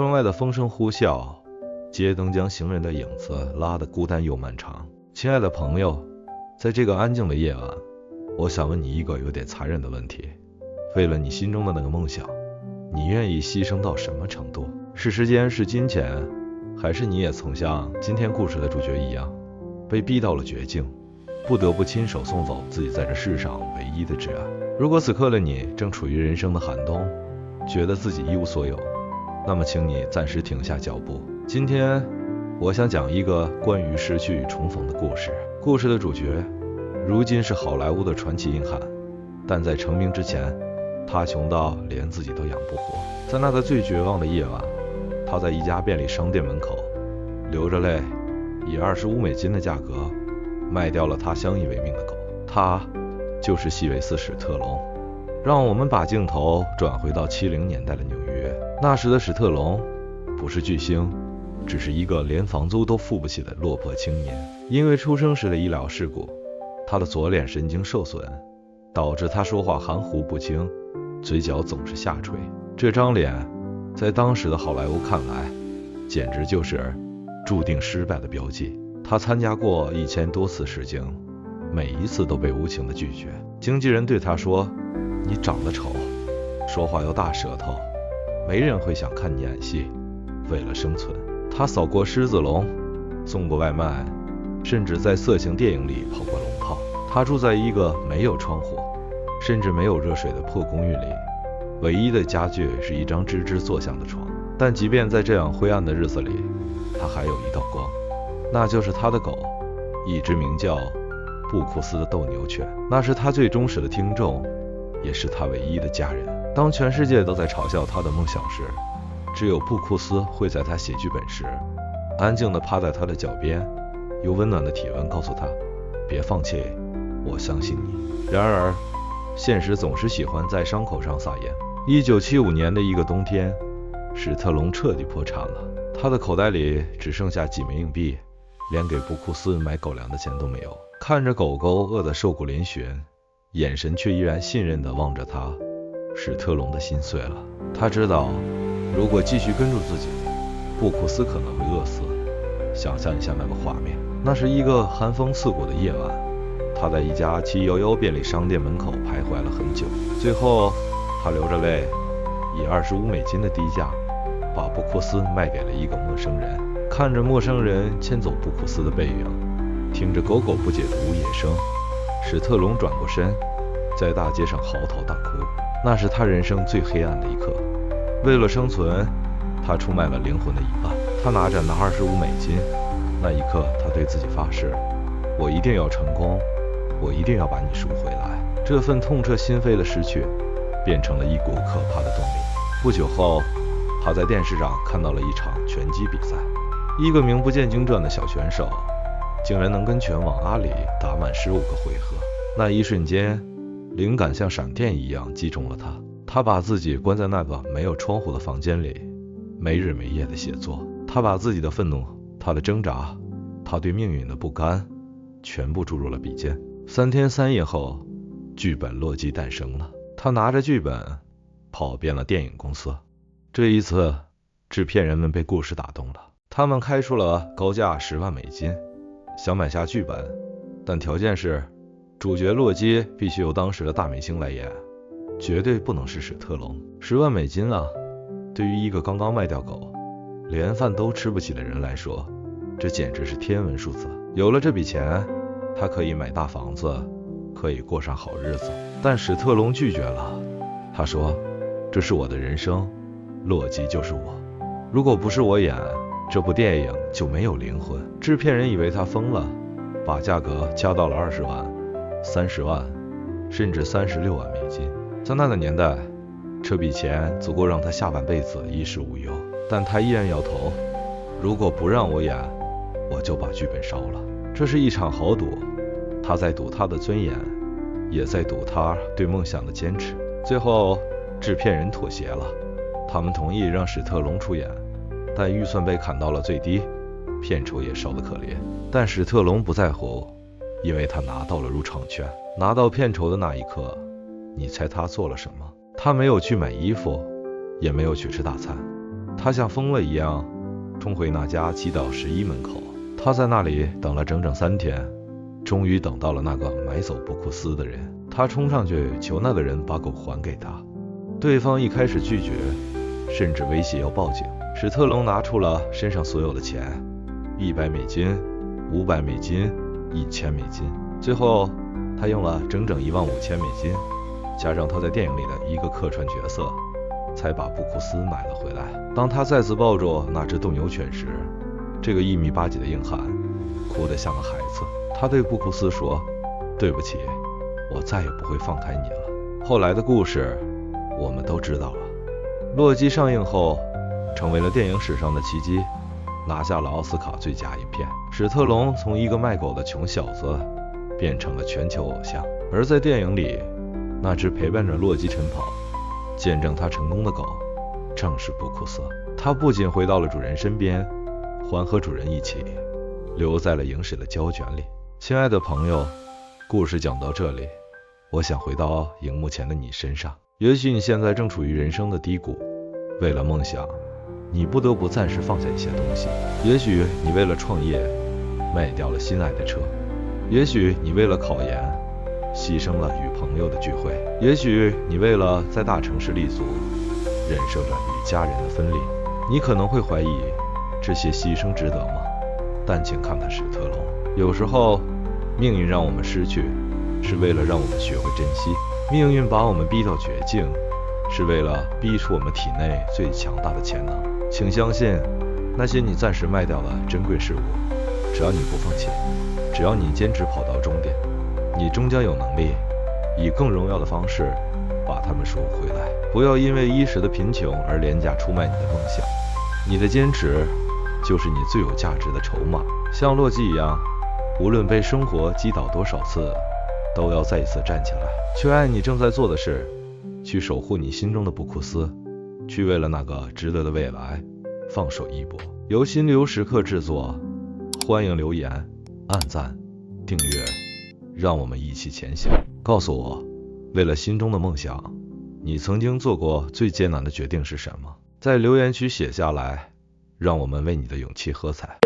窗外的风声呼啸，街灯将行人的影子拉得孤单又漫长。亲爱的朋友，在这个安静的夜晚，我想问你一个有点残忍的问题：为了你心中的那个梦想，你愿意牺牲到什么程度？是时间，是金钱，还是你也曾像今天故事的主角一样，被逼到了绝境，不得不亲手送走自己在这世上唯一的挚爱？如果此刻的你正处于人生的寒冬，觉得自己一无所有，那么请你暂时停下脚步。今天我想讲一个关于失去与重逢的故事。故事的主角如今是好莱坞的传奇硬汉，但在成名之前，他穷到连自己都养不活。在那个最绝望的夜晚，他在一家便利商店门口流着泪，以$25的价格卖掉了他相依为命的狗。他就是西维斯·史特龙。让我们把镜头转回到70年代的纽约。那时的史特龙不是巨星，只是一个连房租都付不起的落魄青年。因为出生时的医疗事故，他的左脸神经受损，导致他说话含糊不清，嘴角总是下垂。这张脸在当时的好莱坞看来，简直就是注定失败的标记。他参加过1000多次试镜，每一次都被无情的拒绝。经纪人对他说，你长得丑，说话又大舌头，没人会想看你演戏。为了生存，他扫过狮子笼，送过外卖，甚至在色情电影里跑过龙套。他住在一个没有窗户，甚至没有热水的破公寓里，唯一的家具是一张吱吱作响的床。但即便在这样灰暗的日子里，他还有一道光，那就是他的狗，一只名叫布库斯的斗牛犬。那是他最忠实的听众，也是他唯一的家人。当全世界都在嘲笑他的梦想时，只有布库斯会在他写剧本时，安静地趴在他的脚边，用温暖的体温告诉他，别放弃，我相信你。然而现实总是喜欢在伤口上撒盐。1975年的一个冬天，史特龙彻底破产了，他的口袋里只剩下几枚硬币，连给布库斯买狗粮的钱都没有。看着狗狗饿得瘦骨嶙峋，眼神却依然信任地望着他，史特龙的心碎了。他知道，如果继续跟住自己，布库斯可能会饿死。想象一下那个画面，那是一个寒风刺骨的夜晚，他在一家711便利商店门口徘徊了很久，最后他流着泪，以$25的低价把布库斯卖给了一个陌生人。看着陌生人牵走布库斯的背影，听着狗狗不解的呜咽声，史特龙转过身，在大街上嚎啕大哭。那是他人生最黑暗的一刻。为了生存，他出卖了灵魂的一半。他拿着那$25，那一刻他对自己发誓，我一定要成功，我一定要把你赎回来。这份痛彻心扉的失去变成了一股可怕的动力。不久后，他在电视上看到了一场拳击比赛，一个名不见经传的小选手竟然能跟拳王阿里打满15个回合。那一瞬间，灵感像闪电一样击中了他。他把自己关在那个没有窗户的房间里，没日没夜的写作。他把自己的愤怒，他的挣扎，他对命运的不甘，全部注入了笔尖。3天3夜后，剧本《洛基》诞生了。他拿着剧本跑遍了电影公司。这一次，制片人们被故事打动了，他们开出了高价$10万，想买下剧本，但条件是主角洛基必须由当时的大明星来演，绝对不能是史特龙。$10万啊，对于一个刚刚卖掉狗，连饭都吃不起的人来说，这简直是天文数字。有了这笔钱，他可以买大房子，可以过上好日子。但史特龙拒绝了，他说，这是我的人生，洛基就是我，如果不是我演，这部电影就没有灵魂。制片人以为他疯了，把价格加到了20万、30万，甚至$36万。在那个年代，这笔钱足够让他下半辈子衣食无忧。但他依然摇头，如果不让我演，我就把剧本烧了。这是一场豪赌，他在赌他的尊严，也在赌他对梦想的坚持。最后，制片人妥协了，他们同意让史特龙出演，但预算被砍到了最低，片酬也少得可怜。但史特龙不在乎，因为他拿到了入场券。拿到片酬的那一刻，你猜他做了什么？他没有去买衣服，也没有去吃大餐，他像疯了一样冲回那家祈祷11门口。他在那里等了整整3天，终于等到了那个买走布库斯的人。他冲上去求那个人把狗还给他。对方一开始拒绝，甚至威胁要报警。史特龙拿出了身上所有的钱，100美金、500美金、1000美金，最后他用了整整15000美金，加上他在电影里的一个客串角色，才把布库斯买了回来。当他再次抱住那只斗牛犬时，这个1米8几的硬汉哭得像个孩子。他对布库斯说：“对不起，我再也不会放开你了。”后来的故事我们都知道了。洛基上映后成为了电影史上的奇迹，拿下了奥斯卡最佳影片。史特龙从一个卖狗的穷小子变成了全球偶像，而在电影里，那只陪伴着洛基晨跑、见证他成功的狗正是布库斯。他不仅回到了主人身边，还和主人一起留在了影史的胶卷里。亲爱的朋友，故事讲到这里，我想回到荧幕前的你身上。也许你现在正处于人生的低谷，为了梦想，你不得不暂时放下一些东西。也许你为了创业，卖掉了心爱的车；也许你为了考研，牺牲了与朋友的聚会；也许你为了在大城市立足，忍受着与家人的分离。你可能会怀疑，这些牺牲值得吗？但请看看史特龙。有时候，命运让我们失去，是为了让我们学会珍惜。命运把我们逼到绝境，是为了逼出我们体内最强大的潜能。请相信，那些你暂时卖掉的珍贵事物，只要你不放弃，只要你坚持跑到终点，你终将有能力以更荣耀的方式把它们赎回来。不要因为一时的贫穷而廉价出卖你的梦想，你的坚持就是你最有价值的筹码。像洛基一样，无论被生活击倒多少次，都要再一次站起来，去爱你正在做的事，去守护你心中的布库斯，去为了那个值得的未来放手一搏。由心流时刻制作，欢迎留言、按赞、订阅，让我们一起前行。告诉我，为了心中的梦想，你曾经做过最艰难的决定是什么？在留言区写下来，让我们为你的勇气喝彩。